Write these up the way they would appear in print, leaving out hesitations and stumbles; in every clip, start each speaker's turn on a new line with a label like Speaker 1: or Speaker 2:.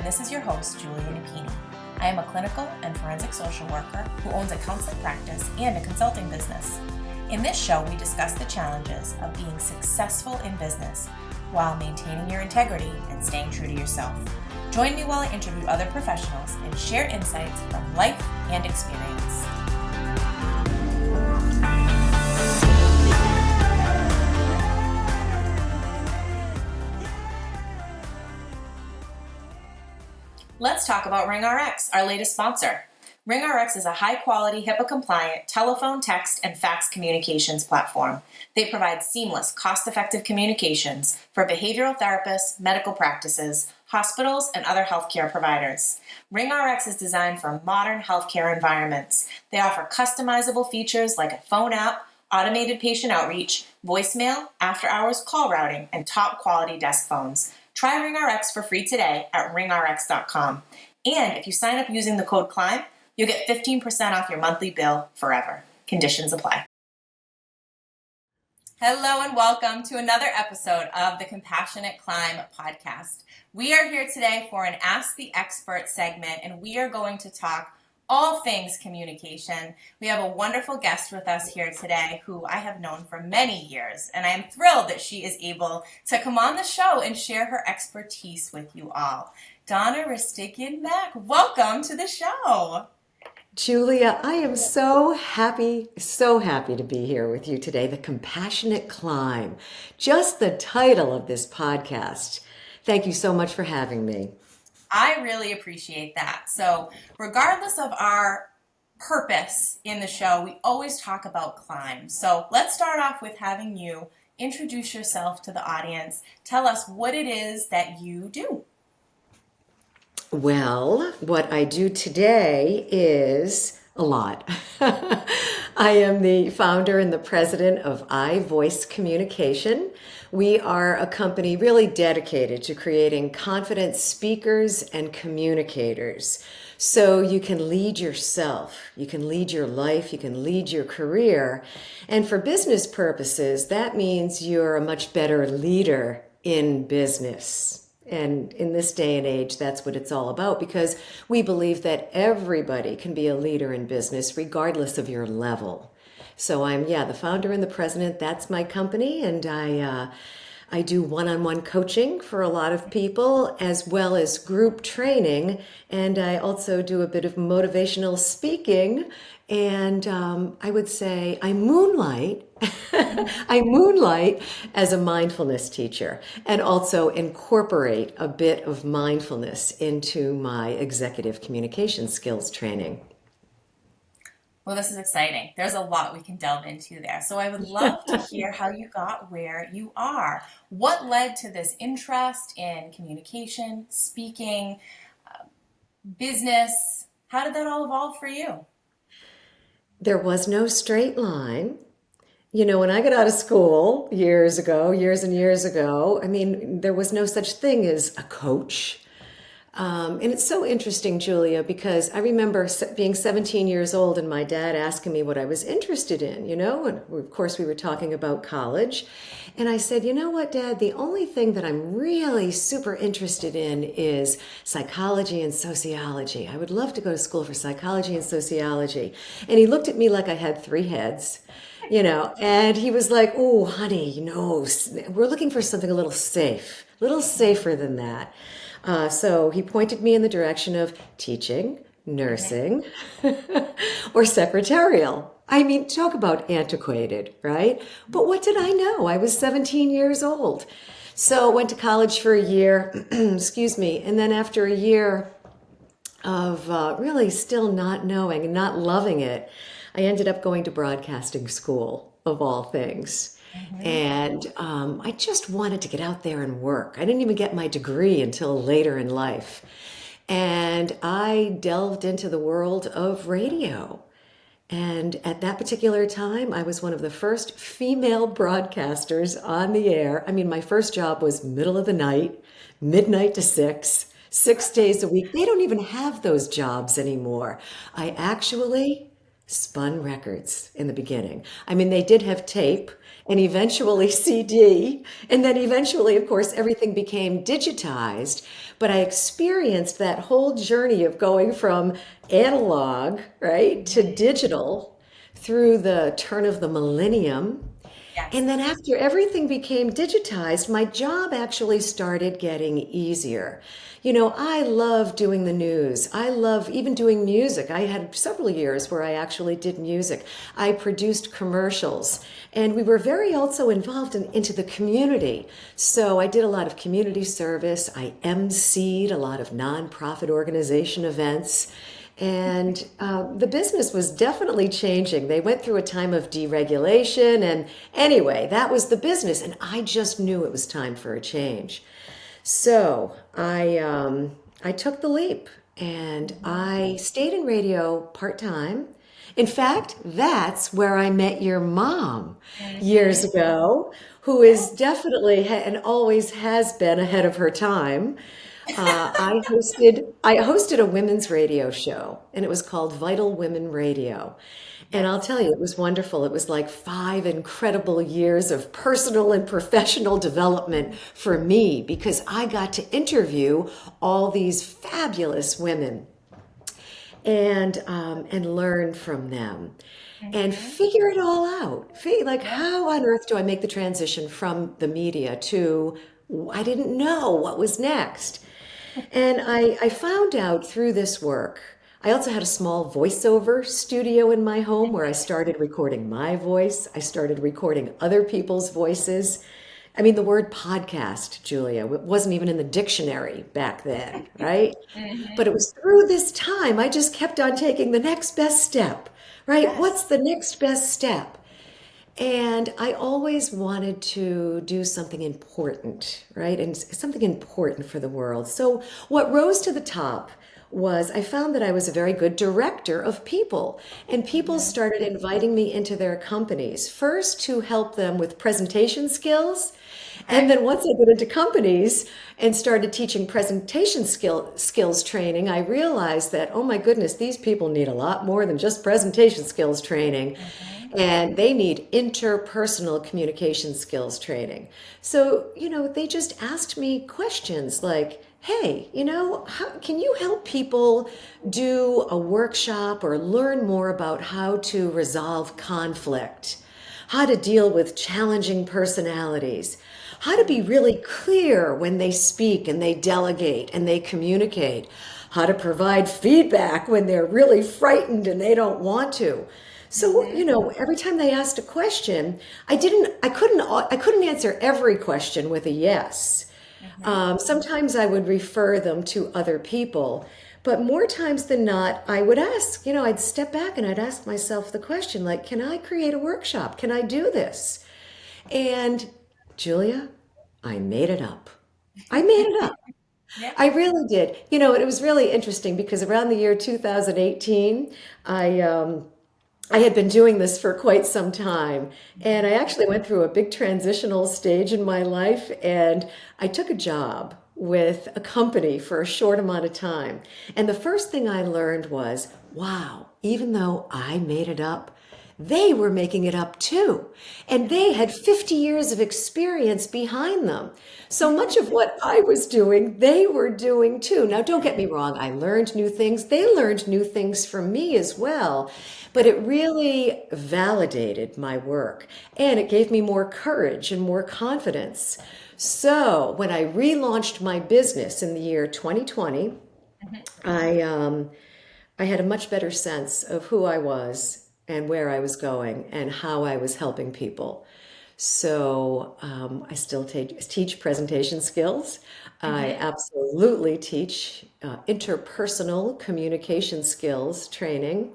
Speaker 1: this is your host, Julia Napini. I am a clinical and forensic social worker who owns a counseling practice and a consulting business. In this show, we discuss the challenges of being successful in business while maintaining your integrity and staying true to yourself. Join me while I interview other professionals and share insights from life and experience. Let's talk about RingRx, our latest sponsor. RingRx is a high-quality, HIPAA-compliant telephone, text, and fax communications platform. They provide seamless, cost-effective communications for behavioral therapists, medical practices, hospitals, and other healthcare providers. RingRx is designed for modern healthcare environments. They offer customizable features like a phone app, automated patient outreach, voicemail, after-hours call routing, and top-quality desk phones. Try RingRx for free today at ringrx.com. And if you sign up using the code CLIMB, you'll get 15% off your monthly bill forever. Conditions apply. Hello and welcome to another episode of the Compassionate Climb podcast. We are here today for an Ask the Expert segment, and we are going to talk all things communication. We have a wonderful guest with us here today who I have known for many years, and I am thrilled that she is able to come on the show and share her expertise with you all. Donna Rustigian Mac, welcome to the show.
Speaker 2: Julia, I am so happy to be here with you today. The Compassionate Climb, just the title of this podcast. Thank you so much for having me.
Speaker 1: I really appreciate that. So regardless of our purpose in the show, we always talk about climb. So let's start off with having you introduce yourself to the audience. Tell us what it is that you do.
Speaker 2: Well, what I do today is a lot. I am the founder and the president of iVoice Communication. We are a company really dedicated to creating confident speakers and communicators. So you can lead yourself, you can lead your life, you can lead your career. And for business purposes, that means you're a much better leader in business. And in this day and age, that's what it's all about, because we believe that everybody can be a leader in business regardless of your level. So I'm, the founder and the president. That's my company. And I do one-on-one coaching for a lot of people, as well as group training. And I also do a bit of motivational speaking. And I would say I moonlight. I moonlight as a mindfulness teacher and also incorporate a bit of mindfulness into my executive communication skills training.
Speaker 1: Well, this is exciting. There's a lot we can delve into there. So I would love to hear how you got where you are. What led to this interest in communication, speaking, business? How did that all evolve for you?
Speaker 2: There was no straight line. You know, when I got out of school years and years ago, there was no such thing as a coach. And it's so interesting, Julia, because I remember being 17 years old and my dad asking me what I was interested in, and of course we were talking about college. And I said, you know what, Dad, the only thing that I'm really super interested in is psychology and sociology. I would love to go to school for psychology and sociology. And he looked at me like I had three heads. And he was like, oh, honey, we're looking for something a little safer than that. So he pointed me in the direction of teaching, nursing, or secretarial. Talk about antiquated, right? But what did I know? I was 17 years old. So went to college for a year, excuse me. And then after a year of really still not knowing and not loving it, I ended up going to broadcasting school, of all things. Mm-hmm. And I just wanted to get out there and work. I didn't even get my degree until later in life. And I delved into the world of radio. And at that particular time, I was one of the first female broadcasters on the air. My first job was middle of the night, midnight to 6 days a week. They don't even have those jobs anymore. I actually spun records in the beginning. I mean, they did have tape and eventually CD, and then eventually, of course, everything became digitized. But I experienced that whole journey of going from analog, right, to digital through the turn of the millennium.
Speaker 1: Yes.
Speaker 2: And then after everything became digitized, my job actually started getting easier. You know, I love doing the news. I love even doing music. I had several years where I actually did music. I produced commercials, and we were very also involved into the community. So I did a lot of community service. I emceed a lot of nonprofit organization events. And the business was definitely changing. They went through a time of deregulation. And anyway, that was the business. And I just knew it was time for a change. So I took the leap and I stayed in radio part time. In fact, that's where I met your mom years ago, who is definitely and always has been ahead of her time. I hosted a women's radio show, and it was called Vital Women Radio. And I'll
Speaker 1: Yes.
Speaker 2: tell you, it was wonderful. It was like 5 incredible years of personal and professional development for me because I got to interview all these fabulous women and learn from them and figure it all out. Like,
Speaker 1: Yeah.
Speaker 2: how on earth do I make the transition from the media to I didn't know what was next? And I found out through this work. I also had a small voiceover studio in my home where I started recording my voice. I started recording other people's voices. I mean, the word podcast, Julia, wasn't even in the dictionary back then, right? But it was through this time I just kept on taking the next best step, right?
Speaker 1: Yes.
Speaker 2: What's the next best step? And I always wanted to do something important, right? And something important for the world. So what rose to the top was I found that I was a very good director of people. And people started inviting me into their companies, first to help them with presentation skills. And
Speaker 1: Okay.
Speaker 2: then once I got into companies and started teaching skills training, I realized that, oh my goodness, these people need a lot more than just presentation skills training. And they need interpersonal communication skills training. So, they just asked me questions like, hey, can you help people do a workshop or learn more about how to resolve conflict, how to deal with challenging personalities, how to be really clear when they speak and they delegate and they communicate, how to provide feedback when they're really frightened and they don't want to. So, every time they asked a question, I couldn't answer every question with a yes. Sometimes I would refer them to other people, but more times than not, I would ask, I'd step back and I'd ask myself the question, like, can I create a workshop? Can I do this? And Julia, I made it up. I made it up.
Speaker 1: Yeah.
Speaker 2: I really did. It was really interesting because around the year 2018, I had been doing this for quite some time, and I actually went through a big transitional stage in my life, and I took a job with a company for a short amount of time. And the first thing I learned was, wow, even though I made it up, they were making it up too. And they had 50 years of experience behind them. So much of what I was doing, they were doing too. Now, don't get me wrong, I learned new things. They learned new things from me as well. But it really validated my work and it gave me more courage and more confidence. So when I relaunched my business in the year 2020, I, um, I had a much better sense of who I was and where I was going and how I was helping people. So I still teach presentation skills. I absolutely teach interpersonal communication skills training,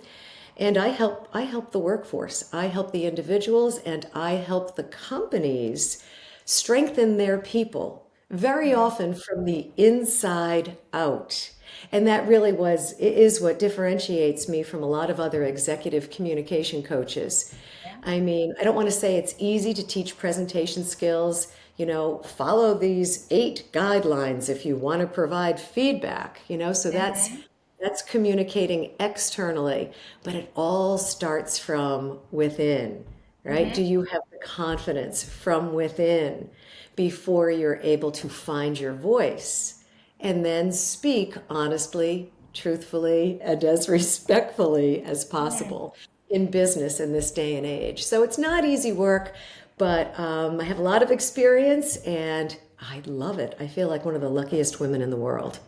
Speaker 2: and I help the workforce. I help the individuals, and I help the companies strengthen their people very often from the inside out. And that really is what differentiates me from a lot of other executive communication coaches. I mean, I don't want to say it's easy to teach presentation skills. Follow these 8 guidelines if you want to provide feedback, so that's That's communicating externally, but it all starts from within, right? Do
Speaker 1: Mm-hmm.
Speaker 2: you have the confidence from within before you're able to find your voice and then speak honestly, truthfully, and as respectfully as possible in business in this day and age? So it's not easy work, but I have a lot of experience and I love it. I feel like one of the luckiest women in the world.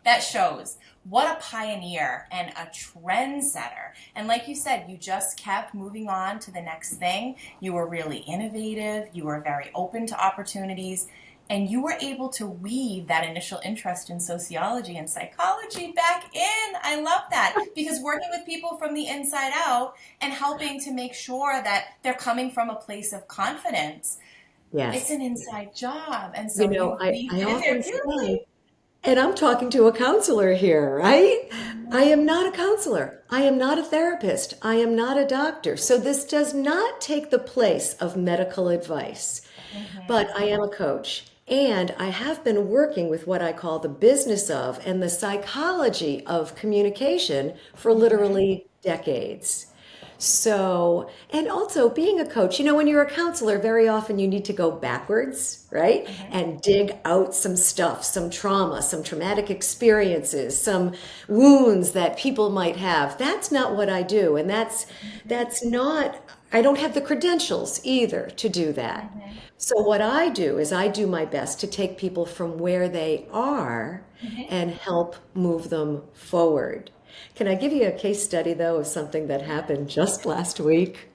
Speaker 1: That shows. What a pioneer and a trendsetter. And like you said, you just kept moving on to the next thing. You were really innovative, you were very open to opportunities, and you were able to weave that initial interest in sociology and psychology back in. I love that because working with people from the inside out and helping to make sure that they're coming from a place of confidence, it's
Speaker 2: Yes.
Speaker 1: an inside job. And
Speaker 2: You
Speaker 1: so
Speaker 2: know,
Speaker 1: you've
Speaker 2: I
Speaker 1: weaved it in there
Speaker 2: often
Speaker 1: beautifully.
Speaker 2: say, and I'm talking to a counselor here, right? I am not a counselor. I am not a therapist. I am not a doctor. So this does not take the place of medical advice. But I am a coach. And I have been working with what I call the business of and the psychology of communication for literally decades. So, and also being a coach, when you're a counselor, very often you need to go backwards, right? And dig out some stuff, some trauma, some traumatic experiences, some wounds that people might have. That's not what I do. And that's not, I don't have the credentials either to do that. So what I do is I do my best to take people from where they are and help move them forward. Can I give you a case study, though, of something that happened just last week?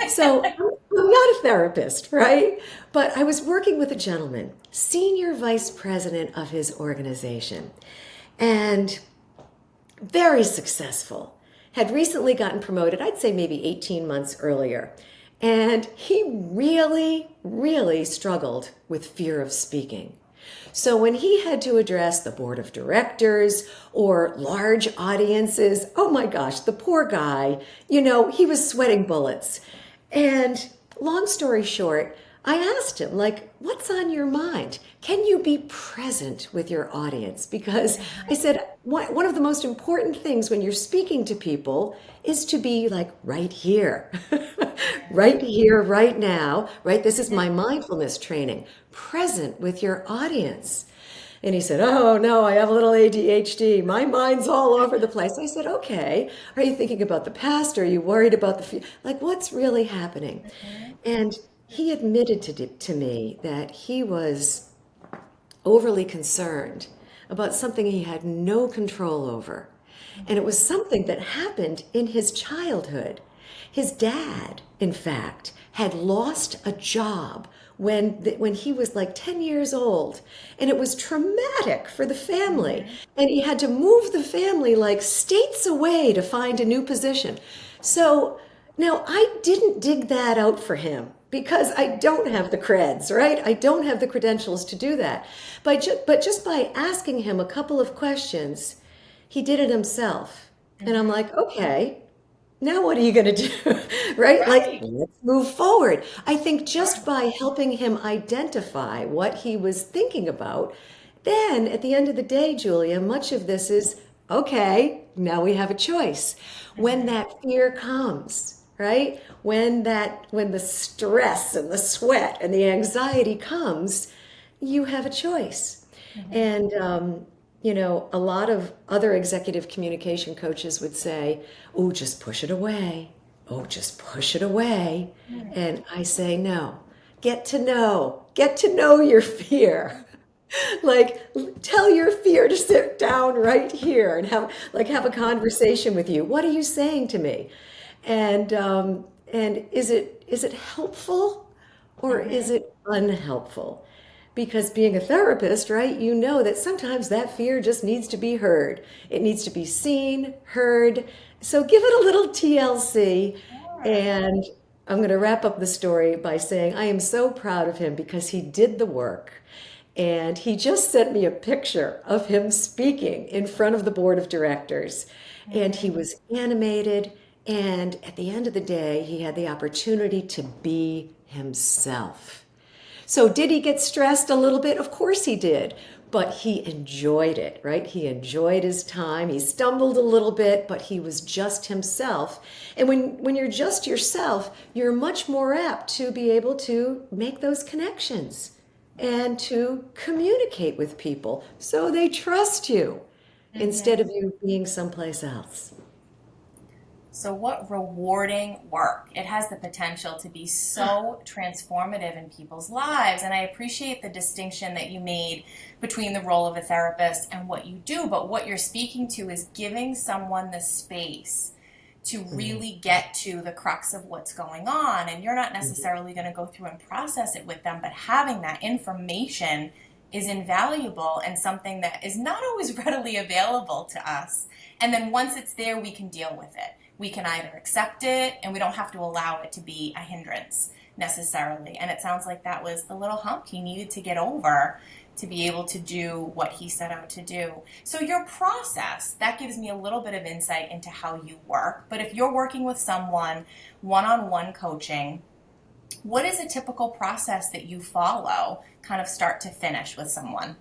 Speaker 2: So I'm not a therapist, right? But I was working with a gentleman, senior vice president of his organization, and very successful, had recently gotten promoted, I'd say maybe 18 months earlier. And he really, really struggled with fear of speaking. So when he had to address the board of directors or large audiences, oh my gosh, the poor guy, he was sweating bullets. And long story short, I asked him, like, what's on your mind? Can you be present with your audience? Because I said, one of the most important things when you're speaking to people is to be like right here, right here, right now, right? This is my mindfulness training, present with your audience. And he said, oh no, I have a little ADHD. My mind's all over the place. I said, okay, are you thinking about the past? Are you worried about the future? Like, what's really happening? And he admitted to me that he was overly concerned about something he had no control over. And it was something that happened in his childhood. His dad, in fact, had lost a job when he was like 10 years old. And it was traumatic for the family. And he had to move the family like states away to find a new position. So now I didn't dig that out for him because I don't have the creds, right? I don't have the credentials to do that. But just by asking him a couple of questions, he did it himself. And I'm like, okay, now what are you going to do? Right? Like,
Speaker 1: Right.
Speaker 2: let's move forward. I think just by helping him identify what he was thinking about, then at the end of the day, Julia, much of this is okay, now we have a choice. When that fear comes, right? When the stress and the sweat and the anxiety comes, you have a choice. And a lot of other executive communication coaches would say, oh, just push it away. Oh, just push it away. And I say, no, get to know your fear. Like, tell your fear to sit down right here and have a conversation with you. What are you saying to me? And is it helpful or is it unhelpful? Because being a therapist, right, you know that sometimes that fear just needs to be heard. It needs to be seen, heard. So give it a little TLC. And I'm going to wrap up the story by saying I am so proud of him because he did the work. And he just sent me a picture of him speaking in front of the board of directors. And he was animated. And at the end of the day, he had the opportunity to be himself. So did he get stressed a little bit? Of course he did. but he enjoyed it, right? He enjoyed his time. He stumbled a little bit, but he was just himself. And when you're just yourself, you're much more apt to be able to make those connections and to communicate with people so they trust you instead of you being someplace else.
Speaker 1: So, what rewarding work! It has the potential to be so transformative in people's lives. And I appreciate the distinction that you made between the role of a therapist and what you do. But what you're speaking to is giving someone the space to really get to the crux of what's going on. And you're not necessarily going to go through and process it with them, but having that information is invaluable and something that is not always readily available to us. And then once it's there, we can deal with it. We can either accept it, and we don't have to allow it to be a hindrance necessarily. And it sounds like that was the little hump he needed to get over to be able to do what he set out to do. So your process, that gives me a little bit of insight into how you work. But if you're working with someone, one-on-one coaching, what is a typical process that you follow, kind of start to finish with someone?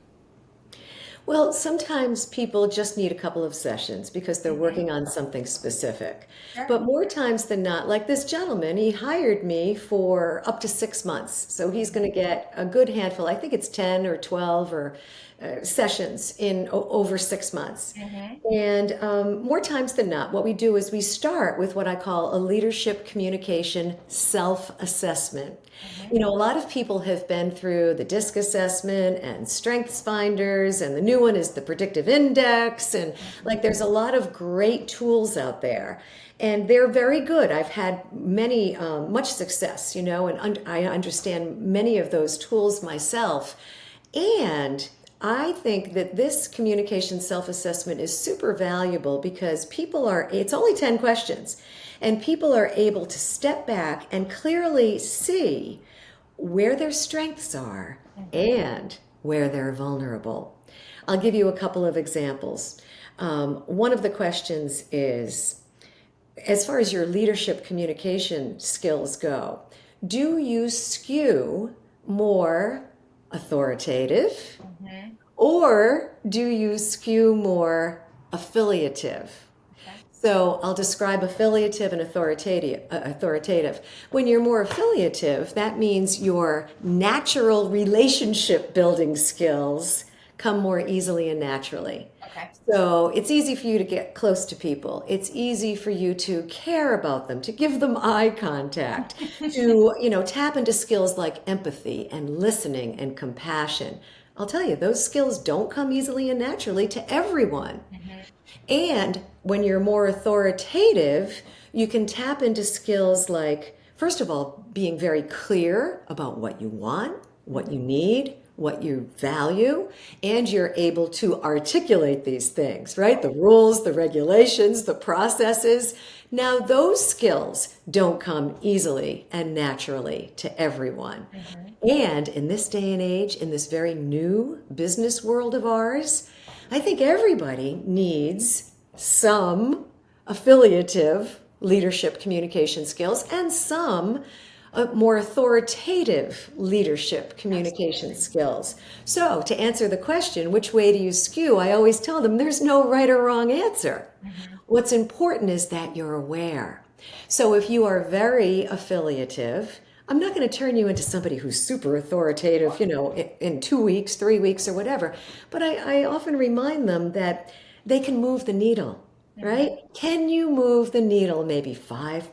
Speaker 2: Well, sometimes people just need a couple of sessions because they're working on something specific.
Speaker 1: Sure.
Speaker 2: But more times than not, like this gentleman, he hired me for up to 6 months. So he's going to get a good handful. I think it's 10 or 12 or sessions in over 6 months. And more times than not, what we do is we start with what I call a leadership communication self-assessment. You know, a lot of people have been through the DISC assessment and strengths finders, and the new one is the predictive index. And like, there's a lot of great tools out there, and they're very good. I've had many, much success, you know, and I understand many of those tools myself. And I think that this communication self-assessment is super valuable because it's only 10 questions, and people are able to step back and clearly see where their strengths are and where they're vulnerable. I'll give you a couple of examples. One of the questions is, as far as your leadership communication skills go, do you skew more authoritative or do you skew more affiliative? So I'll describe affiliative and authoritative. When you're more affiliative, that means your natural relationship building skills come more easily and naturally.
Speaker 1: Okay.
Speaker 2: So it's easy for you to get close to people. It's easy for you to care about them, to give them eye contact, to, tap into skills like empathy and listening and compassion. I'll tell you, those skills don't come easily and naturally to everyone. And when you're more authoritative, you can tap into skills like, first of all, being very clear about what you want, what you need, what you value, and you're able to articulate these things, right? The rules, the regulations, the processes. Now, those skills don't come easily and naturally to everyone. And in this day and age, in this very new business world of ours, I think everybody needs some affiliative leadership communication skills and some more authoritative leadership communication skills. So to answer the question, which way do you skew? I always tell them there's no right or wrong answer. What's important is that you're aware. So if you are very affiliative, I'm not going to turn you into somebody who's super authoritative, in 2 weeks, 3 weeks, or whatever. But I often remind them that they can move the needle, right? Can you move the needle maybe 5%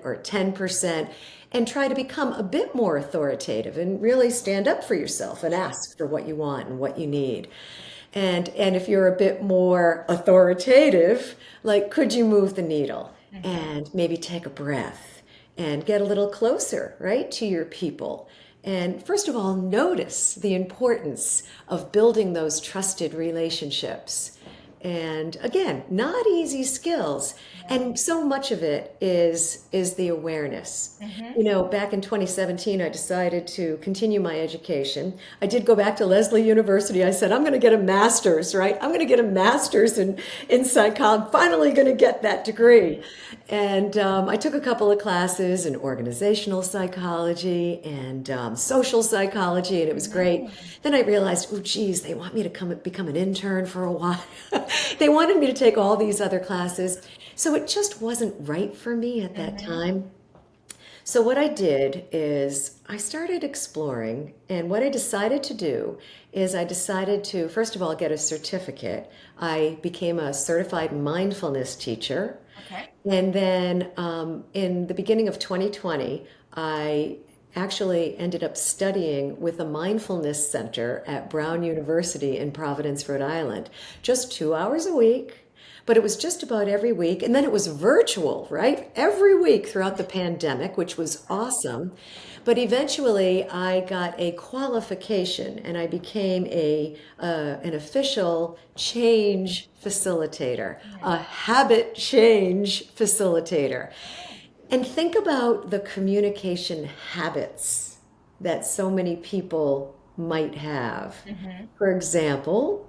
Speaker 2: or 10% and try to become a bit more authoritative and really stand up for yourself and ask for what you want and what you need? And if you're a bit more authoritative, like, could you move the needle and maybe take a breath? And get a little closer, right, to your people. And first of all, notice the importance of building those trusted relationships. And again, not easy skills.
Speaker 1: Yeah.
Speaker 2: And so much of it is the awareness.
Speaker 1: Mm-hmm.
Speaker 2: You know, back in 2017, I decided to continue my education. I did go back to Lesley University. I said, I'm going to get a master's, right? I'm going to get a master's in psychology. I'm finally going to get that degree. And I took a couple of classes in organizational psychology and social psychology, and it was great.
Speaker 1: Mm-hmm.
Speaker 2: Then I realized, oh, geez, they want me to come become an intern for a while. They wanted me to take all these other classes. So it just wasn't right for me at that
Speaker 1: Mm-hmm.
Speaker 2: time. So what I did is I started exploring, and what I decided to do is I decided to, first of all, get a certificate. I became a certified mindfulness teacher.
Speaker 1: Okay.
Speaker 2: And then in the beginning of 2020, I actually ended up studying with a mindfulness center at Brown University in Providence, Rhode Island, just 2 hours a week. But it was just about every week. And then it was virtual, right? Every week throughout the pandemic, which was awesome. But eventually I got a qualification and I became an official change facilitator, a habit change facilitator. And think about the communication habits that so many people might have.
Speaker 1: Mm-hmm.
Speaker 2: For example,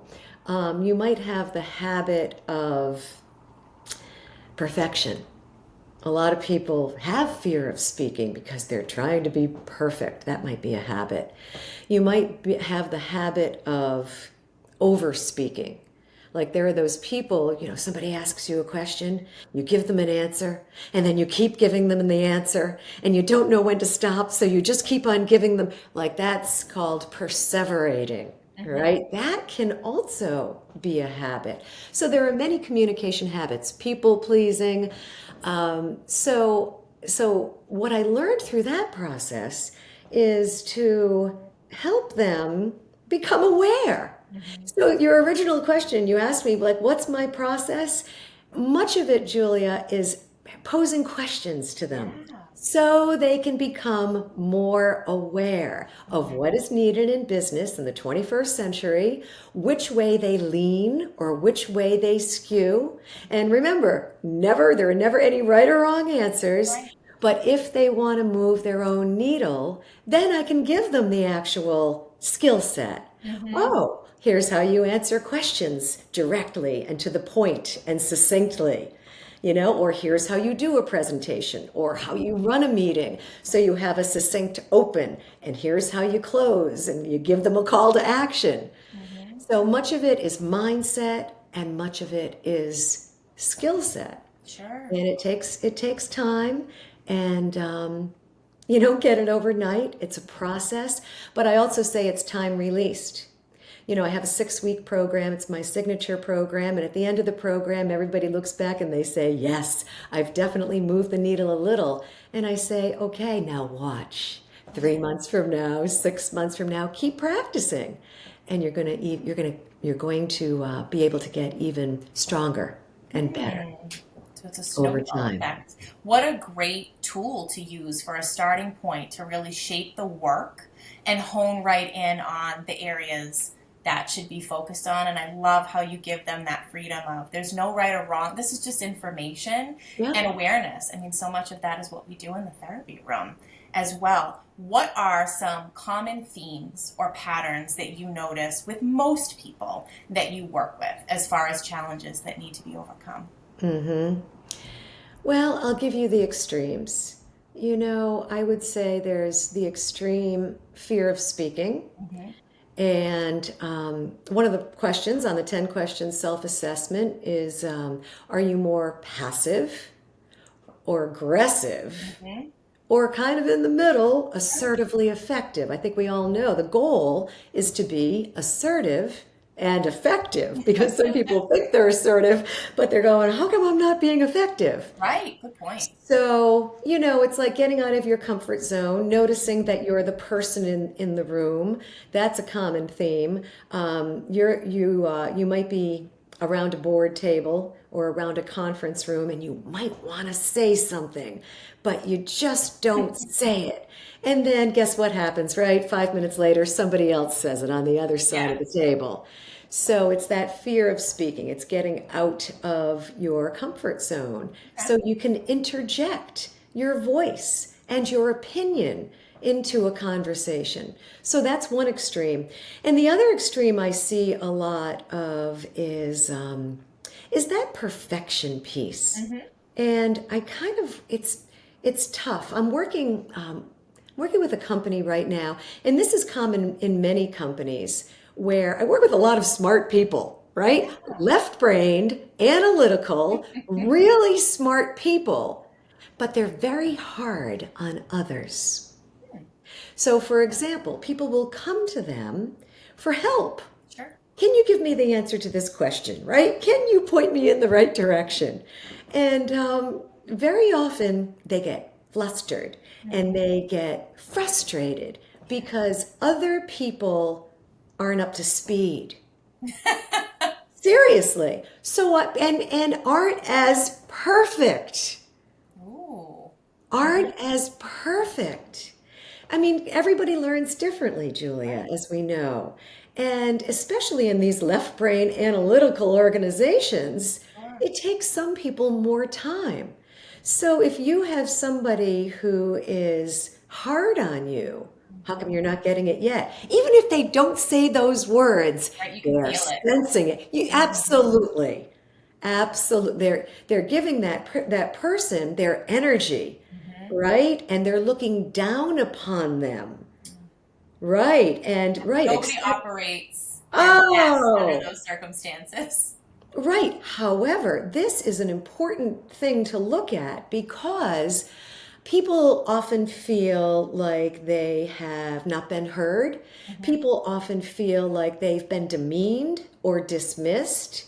Speaker 2: you might have the habit of perfection. A lot of people have fear of speaking because they're trying to be perfect. That might be a habit. You might have the habit of over speaking. Like there are those people, you know, somebody asks you a question, you give them an answer, and then you keep giving them the answer, and you don't know when to stop, so you just keep on giving them. Like that's called perseverating,
Speaker 1: Mm-hmm.
Speaker 2: right? That can also be a habit. So there are many communication habits, people pleasing. So what I learned through that process is to help them become aware.
Speaker 1: Mm-hmm.
Speaker 2: So your original question, you asked me, like, what's my process? Much of it, Julia, is posing questions to them
Speaker 1: Yeah.
Speaker 2: so they can become more aware of
Speaker 1: Mm-hmm.
Speaker 2: what is needed in business in the 21st century, which way they lean or which way they skew. And remember, there are never any right or wrong answers.
Speaker 1: Right.
Speaker 2: But if they want to move their own needle, then I can give them the actual skill set.
Speaker 1: Mm-hmm.
Speaker 2: Oh, here's how you answer questions directly and to the point and succinctly. You know, or here's how you do a presentation or how you run a meeting. So you have a succinct open, and here's how you close, and you give them a call to action.
Speaker 1: Mm-hmm.
Speaker 2: So much of it is mindset and much of it is skill set.
Speaker 1: Sure.
Speaker 2: And it takes time, and you don't get it overnight. It's a process, but I also say it's time released. You know, I have a 6-week program. It's my signature program. And at the end of the program, everybody looks back and they say, yes, I've definitely moved the needle a little. And I say, okay, now watch. 3 months from now, 6 months from now, keep practicing. And you're going to be able to get even stronger and better
Speaker 1: So it's a
Speaker 2: over
Speaker 1: snowball
Speaker 2: time.
Speaker 1: effect. What a great tool to use for a starting point to really shape the work and hone right in on the areas that should be focused on. And I love how you give them that freedom of there's no right or wrong. This is just information
Speaker 2: Yeah.
Speaker 1: and awareness. I mean, so much of that is what we do in the therapy room as well. What are some common themes or patterns that you notice with most people that you work with as far as challenges that need to be overcome?
Speaker 2: Mm-hmm. Well, I'll give you the extremes. You know, I would say there's the extreme fear of speaking.
Speaker 1: Mm-hmm.
Speaker 2: And one of the questions on the 10 questions self assessment is are you more passive or aggressive
Speaker 1: Mm-hmm.
Speaker 2: or kind of in the middle, assertively effective? I think we all know the goal is to be assertive and effective because some people think they're assertive, but they're going, how come I'm not being effective?
Speaker 1: Right, good point.
Speaker 2: So, you know, it's like getting out of your comfort zone, noticing that you're the person in the room. That's a common theme. You might be around a board table or around a conference room and you might want to say something, but you just don't say it. And then guess what happens, right? 5 minutes later, somebody else says it on the other side of the
Speaker 1: Yes.
Speaker 2: table. So it's that fear of speaking. It's getting out of your comfort zone
Speaker 1: Okay.
Speaker 2: so you can interject your voice and your opinion into a conversation. So that's one extreme. And the other extreme I see a lot of is that perfection piece.
Speaker 1: Mm-hmm.
Speaker 2: And I kind of it's tough. I'm working with a company right now, and this is common in many companies where I work with a lot of smart people, right? Left-brained, analytical, really smart people, but they're very hard on others. So, for example, people will come to them for help.
Speaker 1: Sure.
Speaker 2: Can you give me the answer to this question, right? Can you point me in the right direction? And very often they get flustered and they get frustrated because other people aren't up to speed. Seriously. So what, and aren't as perfect.
Speaker 1: Ooh.
Speaker 2: Aren't as perfect. I mean, everybody learns differently, Julia,
Speaker 1: Right.
Speaker 2: as we know. And especially in these left brain analytical organizations,
Speaker 1: Sure.
Speaker 2: it takes some people more time. So if you have somebody who is hard on you, how come you're not getting it yet? Even if they don't say those words,
Speaker 1: Right. You can
Speaker 2: they're
Speaker 1: feel it.
Speaker 2: sensing it. You
Speaker 1: Mhm.
Speaker 2: absolutely, absolutely. They're giving that person their energy,
Speaker 1: Mhm.
Speaker 2: right? And they're looking down upon them. Right. And right.
Speaker 1: Nobody
Speaker 2: Expect,
Speaker 1: operates their best under
Speaker 2: oh,
Speaker 1: those circumstances.
Speaker 2: right. However, this is an important thing to look at because people often feel like they have not been heard.
Speaker 1: Mhm.
Speaker 2: People often feel like they've been demeaned or dismissed.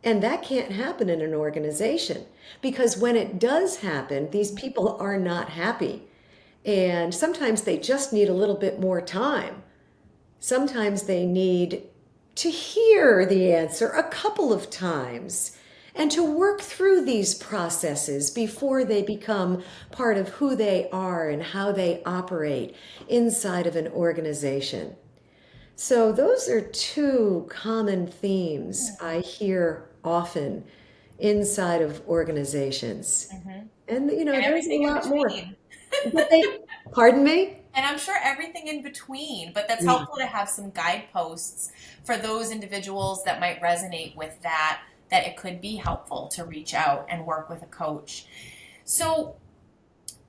Speaker 2: And that can't happen in an organization because when it does happen, these people are not happy. And sometimes they just need a little bit more time. Sometimes they need to hear the answer a couple of times and to work through these processes before they become part of who they are and how they operate inside of an organization. So, those are two common themes I hear often inside of organizations.
Speaker 1: Mhm.
Speaker 2: And,
Speaker 1: And
Speaker 2: there's a
Speaker 1: everything in
Speaker 2: lot more.
Speaker 1: between.
Speaker 2: But pardon me?
Speaker 1: And I'm sure everything in between, but that's
Speaker 2: Yeah.
Speaker 1: helpful to have some guideposts for those individuals that might resonate with that, that it could be helpful to reach out and work with a coach. So,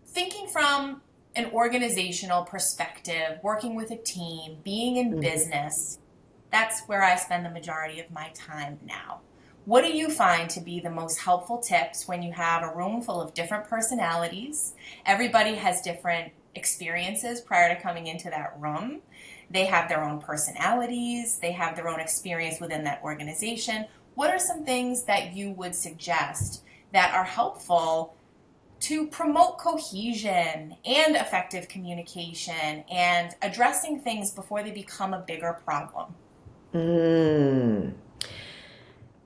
Speaker 1: thinking from an organizational perspective, working with a team, being in
Speaker 2: Mhm.
Speaker 1: business, that's where I spend the majority of my time now. What do you find to be the most helpful tips when you have a room full of different personalities? Everybody has different experiences prior to coming into that room. They have their own personalities, they have their own experience within that organization. What are some things that you would suggest that are helpful to promote cohesion and effective communication and addressing things before they become a bigger problem?
Speaker 2: Mm.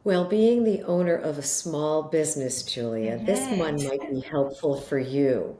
Speaker 2: Well, being the owner of a small business, Julia, this
Speaker 1: Mm-hmm.
Speaker 2: one might be helpful for you.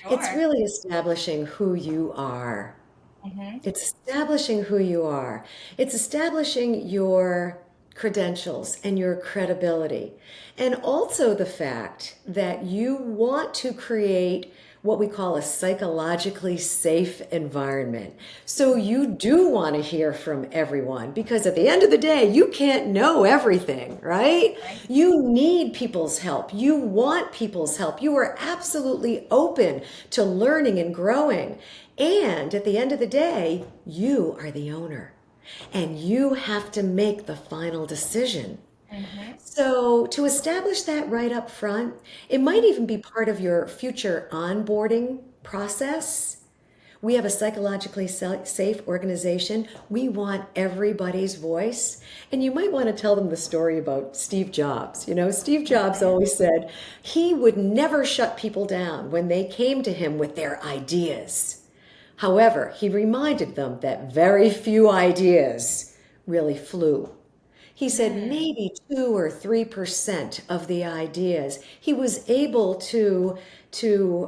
Speaker 2: It's
Speaker 1: Sure.
Speaker 2: really establishing who you are.
Speaker 1: Mm-hmm.
Speaker 2: It's establishing who you are. It's establishing your credentials and your credibility. And also the fact that you want to create what we call a psychologically safe environment. So you do want to hear from everyone because at the end of the day, you can't know everything, right?
Speaker 1: Right.
Speaker 2: You need people's help. You want people's help. You are absolutely open to learning and growing. And at the end of the day, you are the owner and you have to make the final decision.
Speaker 1: Mm-hmm.
Speaker 2: So, to establish that right up front, it might even be part of your future onboarding process. We have a psychologically safe organization. We want everybody's voice. And you might want to tell them the story about Steve Jobs. Steve Jobs always said he would never shut people down when they came to him with their ideas. However, he reminded them that very few ideas really flew. He said
Speaker 1: Mm.
Speaker 2: maybe 2 or 3% of the ideas he was able to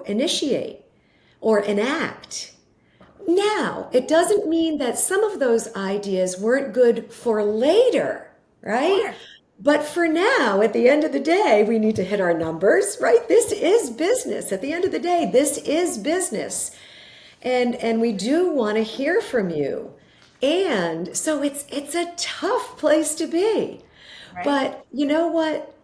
Speaker 2: initiate or enact. Now, it doesn't mean that some of those ideas weren't good for later, right?
Speaker 1: Sure.
Speaker 2: But for now, at the end of the day, we need to hit our numbers, right? This is business. At the end of the day, this is business. And we do want to hear from you. And so it's a tough place to be.
Speaker 1: Right.
Speaker 2: But you know what?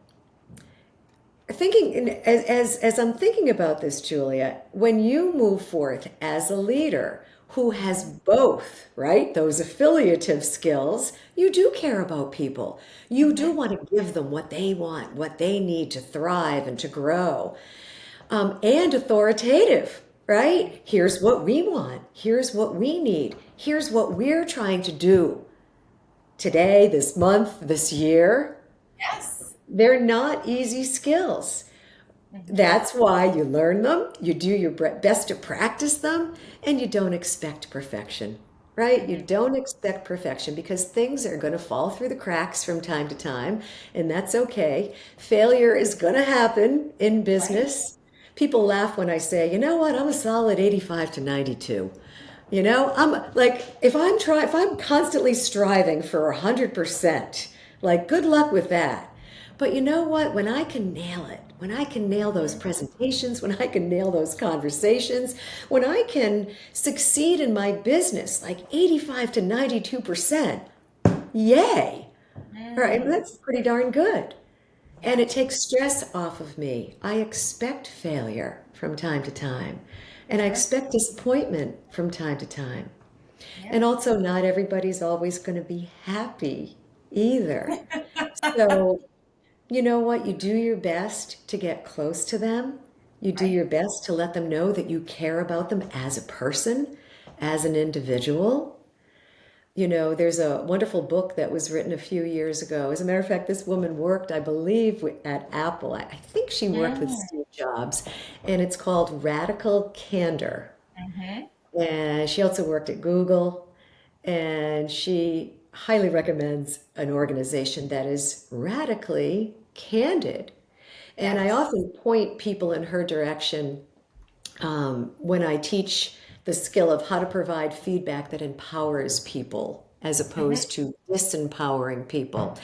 Speaker 2: Thinking as I'm thinking about this, Julia, when you move forth as a leader who has both, right, those affiliative skills, you do care about people. You do
Speaker 1: Mm-hmm.
Speaker 2: want to give them what they want, what they need to thrive and to grow. And authoritative, right? Here's what we want. Here's what we need. Here's what we're trying to do today, this month, this year.
Speaker 1: Yes.
Speaker 2: They're not easy skills.
Speaker 1: Mm-hmm.
Speaker 2: That's why you learn them, you do your best to practice them, and you don't expect perfection, right? You
Speaker 1: Mm-hmm.
Speaker 2: don't expect perfection because things are going to fall through the cracks from time to time, and that's okay. Failure is going to happen in
Speaker 1: Right.
Speaker 2: business. People laugh when I say, you know what, I'm a solid 85 to 92. You know, I'm like, if I'm constantly striving for 100%, like, good luck with that. But you know what? When I can nail it, when I can nail those
Speaker 1: Mm-hmm.
Speaker 2: presentations, when I can nail those conversations, when I can succeed in my business, like 85 to 92%, yay. All right,
Speaker 1: Mm.
Speaker 2: that's pretty darn good. And
Speaker 1: Yeah.
Speaker 2: it takes stress off of me. I expect failure from time to time, and I
Speaker 1: Sure.
Speaker 2: expect disappointment from time to time.
Speaker 1: Yeah.
Speaker 2: And also, not everybody's always going to be happy either. So, you know what? You do your best to get close to them. You do
Speaker 1: Right.
Speaker 2: your best to let them know that you care about them as a person, as an individual. You know, there's a wonderful book that was written a few years ago. As a matter of fact, this woman worked, I believe, at Apple. I think she worked with
Speaker 1: Mm.
Speaker 2: Steve Jobs, and it's called Radical Candor.
Speaker 1: Mm-hmm.
Speaker 2: And she also worked at Google, and she highly recommends an organization that is radically candid. And I
Speaker 1: Yes.
Speaker 2: often point people in her direction when I teach the skill of how to provide feedback that empowers people as
Speaker 1: Mm-hmm.
Speaker 2: opposed to disempowering people.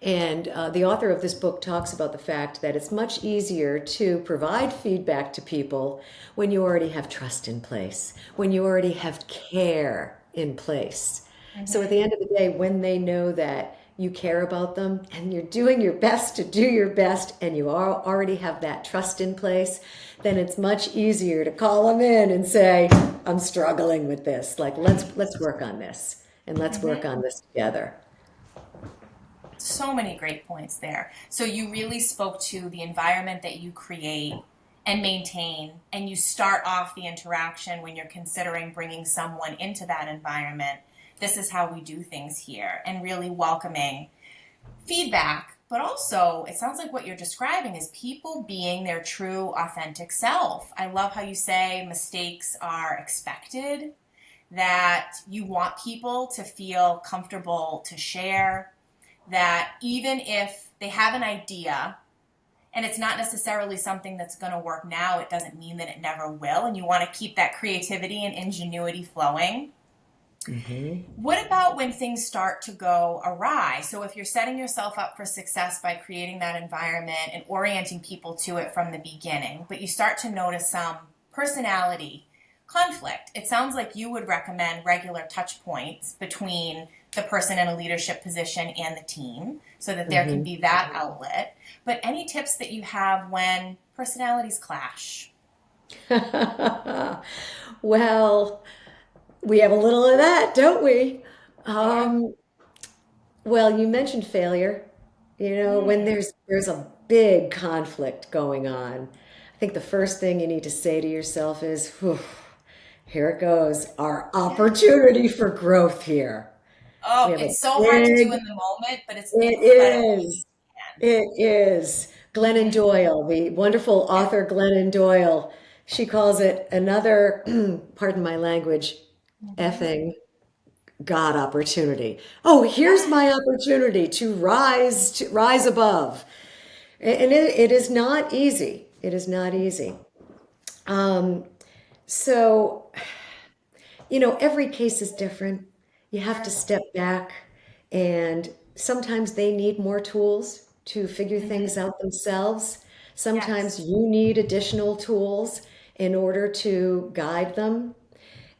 Speaker 2: And the author of this book talks about the fact that it's much easier to provide feedback to people when you already have trust in place, when you already have care in place. So at
Speaker 1: Mm-hmm.
Speaker 2: the end of the day, when they know that you care about them and you're doing your best to do your best and you already have that trust in place, then it's much easier to call them in and say, I'm struggling with this. Like, let's work on this and let's
Speaker 1: Mm-hmm.
Speaker 2: work on this together.
Speaker 1: So many great points there. So you really spoke to the environment that you create and maintain, and you start off the interaction when you're considering bringing someone into that environment. This is how we do things here, and really welcoming feedback. But also, it sounds like what you're describing is people being their true, authentic self. I love how you say mistakes are expected, that you want people to feel comfortable to share, that even if they have an idea and it's not necessarily something that's going to work now, it doesn't mean that it never will. And you want to keep that creativity and ingenuity flowing.
Speaker 2: Hmm.
Speaker 1: What about when things start to go awry? So, if you're setting yourself up for success by creating that environment and orienting people to it from the beginning, but you start to notice some personality conflict, it sounds like you would recommend regular touch points between the person in a leadership position and the team so that there can
Speaker 2: Hmm.
Speaker 1: be that outlet. But any tips that you have when personalities clash?
Speaker 2: Well, we have a little of that, don't we?
Speaker 1: Sure.
Speaker 2: Um, well, you mentioned failure. You know, when
Speaker 1: Mm,
Speaker 2: there's a big conflict going on, I think the first thing you need to say to yourself is, "Whew, here it goes, our
Speaker 1: yes.
Speaker 2: opportunity for growth here. We
Speaker 1: Oh,
Speaker 2: have a
Speaker 1: it's so hard to do
Speaker 2: big,
Speaker 1: in the moment, but it's
Speaker 2: it
Speaker 1: incredible when
Speaker 2: is,
Speaker 1: you
Speaker 2: it is.
Speaker 1: can.
Speaker 2: Glennon
Speaker 1: Mm-hmm.
Speaker 2: Doyle, the wonderful
Speaker 1: Yeah.
Speaker 2: author Glennon Doyle, she calls it another, pardon my language,
Speaker 1: Mm-hmm.
Speaker 2: effing God opportunity. Oh, here's
Speaker 1: Yeah.
Speaker 2: my opportunity to rise above. And it is not easy. It is not easy. Um, so Every case is different. You have to step back, and sometimes they need more tools to figure things
Speaker 1: Hmm.
Speaker 2: out themselves. Sometimes
Speaker 1: Yes.
Speaker 2: you need additional tools in order to guide them.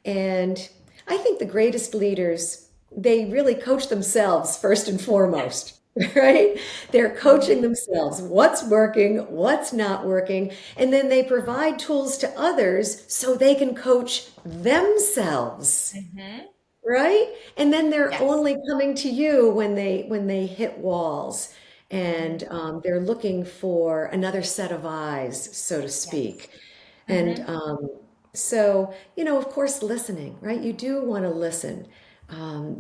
Speaker 2: And I think the greatest leaders, they really coach themselves first and
Speaker 1: Yes.
Speaker 2: foremost, right? They're
Speaker 1: Hmm.
Speaker 2: coaching themselves, what's working, what's not working, and then they provide tools to others so they can coach themselves,
Speaker 1: Hmm.
Speaker 2: right? And then they're
Speaker 1: Yes.
Speaker 2: only coming to you when they hit walls, and
Speaker 1: Hmm.
Speaker 2: they're looking for another set of eyes, so to
Speaker 1: Yes.
Speaker 2: speak. And
Speaker 1: Hmm.
Speaker 2: so, of course, listening, right? You do want to listen.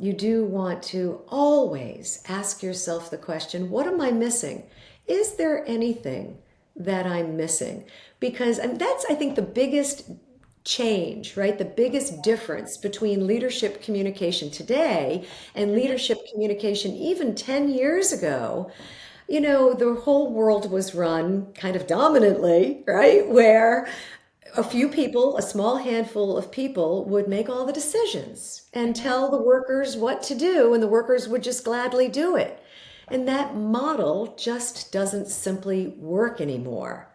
Speaker 2: You do want to always ask yourself the question, what am I missing? Is there anything that I'm missing? Because and that's, I think, the biggest change, right? The biggest difference between leadership communication today and
Speaker 1: Hmm.
Speaker 2: leadership communication even 10 years ago. The whole world was run kind of dominantly, right? Where a few people, a small handful of people, would make all the decisions and
Speaker 1: Hmm.
Speaker 2: tell the workers what to do, and the workers would just gladly do it. And that model just doesn't simply work anymore.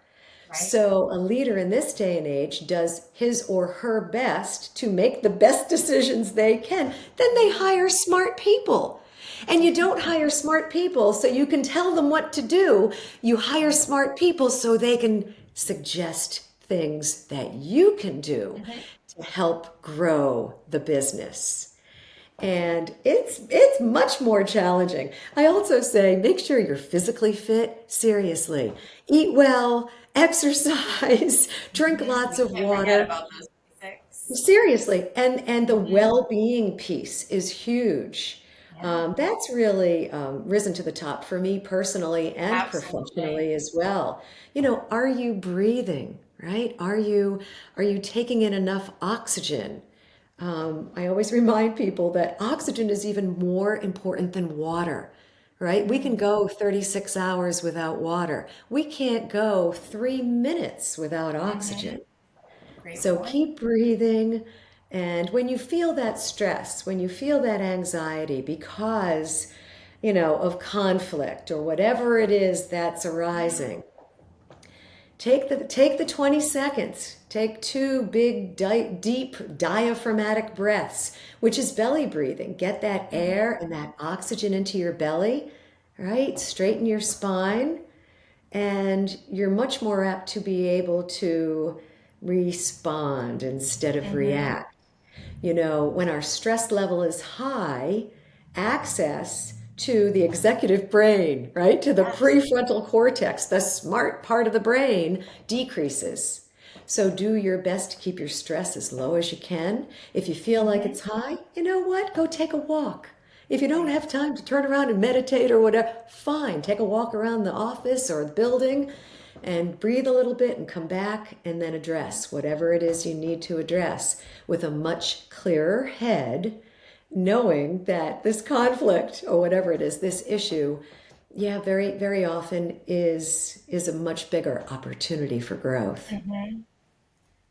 Speaker 1: Right.
Speaker 2: So, a leader in this day and age does his or her best to make the best decisions they can. Then they
Speaker 1: Hmm.
Speaker 2: hire smart people. And you don't hire smart people so you can tell them what to do. You hire
Speaker 1: Right.
Speaker 2: smart people so they can suggest things that you can do
Speaker 1: Hmm.
Speaker 2: to help grow the business. And it's much more challenging. I also say make sure you're physically fit, seriously. Eat well, exercise, drink
Speaker 1: Hmm.
Speaker 2: lots
Speaker 1: We
Speaker 2: of
Speaker 1: can't forget
Speaker 2: water.
Speaker 1: about those basics.
Speaker 2: Seriously. And the
Speaker 1: Hmm.
Speaker 2: well-being piece is huge.
Speaker 1: Yeah.
Speaker 2: That's really risen to the top for me personally and
Speaker 1: Absolutely.
Speaker 2: professionally as well. Are you breathing, right? Are you taking in enough oxygen? I always remind people that oxygen is even more important than water, right? We can
Speaker 1: Mm.
Speaker 2: go 36 hours without water. We can't go 3 minutes without
Speaker 1: Hmm.
Speaker 2: oxygen.
Speaker 1: Great
Speaker 2: So
Speaker 1: point.
Speaker 2: keep breathing. And when you feel that stress, when you feel that anxiety because, of conflict or whatever it is that's
Speaker 1: Yeah.
Speaker 2: arising, take the 20 seconds. Take two big, deep diaphragmatic breaths, which is belly breathing. Get that
Speaker 1: Hmm.
Speaker 2: air and that oxygen into your belly, right? Straighten your spine, and you're much more apt to be able to respond instead of
Speaker 1: Hmm.
Speaker 2: react. When our stress level is high, access to the executive brain, right, to the
Speaker 1: Yes.
Speaker 2: prefrontal cortex, the smart part of the brain, decreases. So do your best to keep your stress as low as you can. If you feel like
Speaker 1: Hmm.
Speaker 2: it's high, you know what? Go take a walk. If you don't
Speaker 1: Right.
Speaker 2: have time to turn around and meditate or whatever, fine. Take a walk around the office or the building and breathe a little bit and come back and then address whatever it is you need to address with a much clearer head, knowing that this conflict or whatever it is, this issue, yeah, very, very often is a much bigger opportunity for growth.
Speaker 1: Hmm.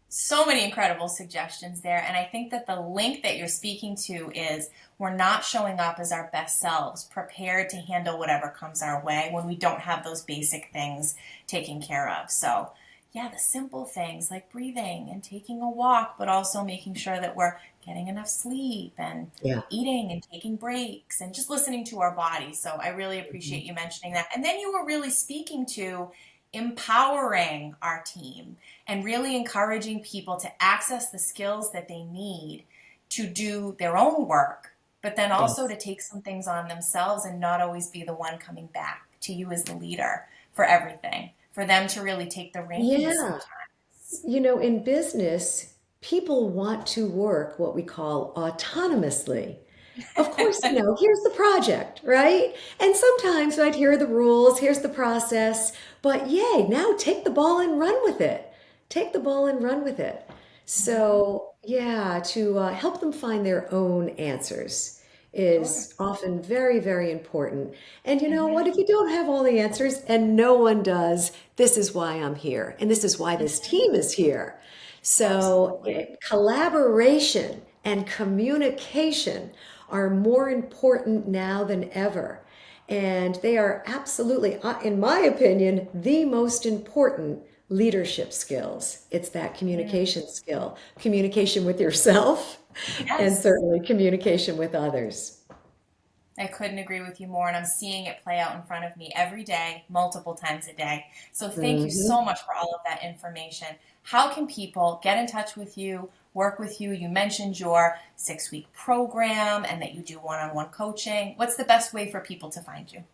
Speaker 1: So many incredible suggestions there. And I think that the link that you're speaking to is we're not showing up as our best selves, prepared to handle whatever comes our way when we don't have those basic things taken care of. So, yeah, the simple things like breathing and taking a walk, but also making sure that we're getting enough sleep and
Speaker 2: Yeah.
Speaker 1: eating and taking breaks and just listening to our body. So, I really appreciate you mentioning that. And then you were really speaking to empowering our team and really encouraging people to access the skills that they need to do their own work, but then also
Speaker 2: Yes.
Speaker 1: to take some things on themselves and not always be the one coming back to you as the leader for everything, for them to really take the reins
Speaker 2: Yeah.
Speaker 1: sometimes.
Speaker 2: In business, people want to work what we call autonomously. Of course, here's the project, right? And sometimes, right, here are the rules, here's the process, but yay, now take the ball and run with it. Take the ball and run with it.
Speaker 1: Hmm.
Speaker 2: So, yeah, to help them find their own answers
Speaker 1: Sure.
Speaker 2: is often very, very important. And you know what?
Speaker 1: Hmm.
Speaker 2: If you don't have all the answers, and no one does, this is why I'm here. And this is why this
Speaker 1: Hmm.
Speaker 2: team is here. So,
Speaker 1: Absolutely.
Speaker 2: collaboration and communication are more important now than ever. And they are absolutely, in my opinion, the most important leadership skills. It's that communication skill, communication with yourself, and
Speaker 1: Yes.
Speaker 2: certainly communication with others.
Speaker 1: I couldn't agree with you more, and I'm seeing it play out in front of me every day, multiple times a day. So thank you
Speaker 2: Mhm.
Speaker 1: so much for all of that information. How can people get in touch with you, work with you? You mentioned your 6-week program and that you do one-on-one coaching. What's the best way for people to find you?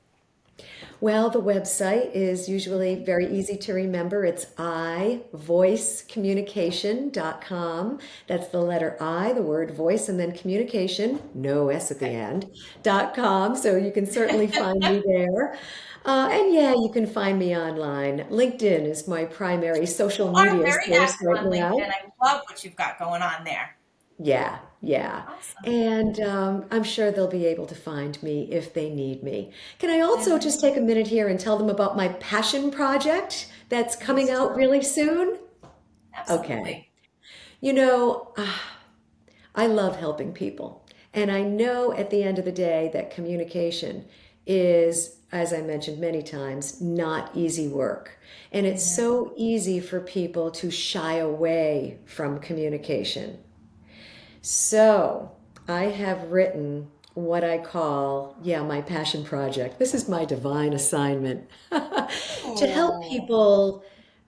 Speaker 2: Well, the website is usually very easy to remember. It's ivoicecommunication.com. That's the letter I, the word voice, and then communication, no S at the
Speaker 1: Okay.
Speaker 2: end, .com. So you can certainly find me there. And yeah, you can find me online. LinkedIn is my primary social
Speaker 1: You are
Speaker 2: media
Speaker 1: very
Speaker 2: source
Speaker 1: active
Speaker 2: right
Speaker 1: on LinkedIn.
Speaker 2: now.
Speaker 1: I love what you've got going on there.
Speaker 2: Yeah, yeah.
Speaker 1: Awesome.
Speaker 2: And I'm sure they'll be able to find me if they need me. Can I also just
Speaker 1: Mhm.
Speaker 2: take a minute here and tell them about my passion project that's coming
Speaker 1: Please
Speaker 2: out
Speaker 1: do.
Speaker 2: really soon? Okay.
Speaker 1: Absolutely.
Speaker 2: You know, I love helping people. And I know at the end of the day that communication is, as I mentioned many times, not easy work. And it's
Speaker 1: Mhm.
Speaker 2: so easy for people to shy away from communication. So I have written what I call, yeah, my passion project. This is my divine assignment to help
Speaker 1: Ooh.
Speaker 2: people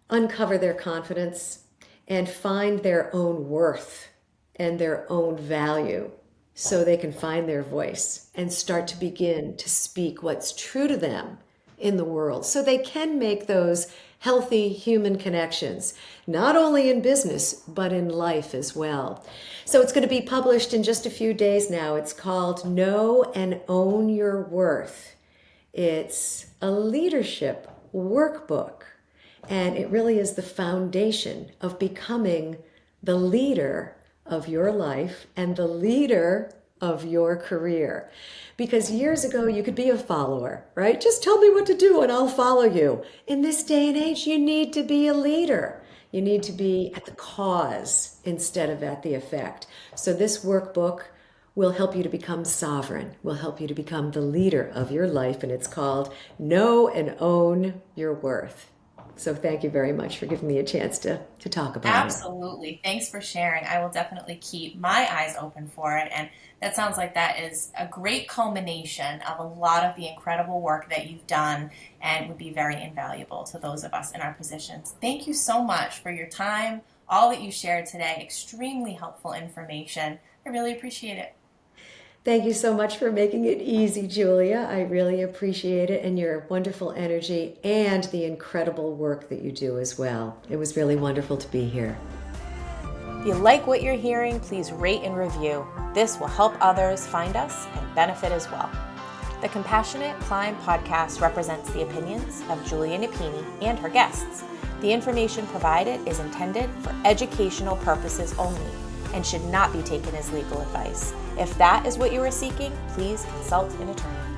Speaker 2: uncover their confidence and find their own worth and their own value so they can find their voice and start to begin to speak what's true to them in the world so they can make those healthy human connections, not only in business, but in life as well. So it's going to be published in just a few days now. It's called Know and Own Your Worth. It's a leadership workbook, and it really is the foundation of becoming the leader of your life and the leader of your career. Because years ago, you could be a follower, right? Just tell me what to do and I'll follow you. In this day and age, you need to be a leader. You need to be at the cause instead of at the effect. So, this workbook will help you to become sovereign, will help you to become the leader of your life, and it's called Know and Own Your Worth. So, thank you very much for giving me a chance to talk about it.
Speaker 1: Absolutely. Thanks for sharing. I will definitely keep my eyes open for it. And that sounds like that is a great culmination of a lot of the incredible work that you've done and would be very invaluable to those of us in our positions. Thank you so much for your time, all that you shared today. Extremely helpful information. I really appreciate it.
Speaker 2: Thank you so much for making it easy, Julia. I really appreciate it and your wonderful energy and the incredible work that you do as well. It was really wonderful to be here.
Speaker 1: If you like what you're hearing, please rate and review. This will help others find us and benefit as well. The Compassionate Climb podcast represents the opinions of Julia Napini and her guests. The information provided is intended for educational purposes only and should not be taken as legal advice. If that is what you are seeking, please consult an attorney.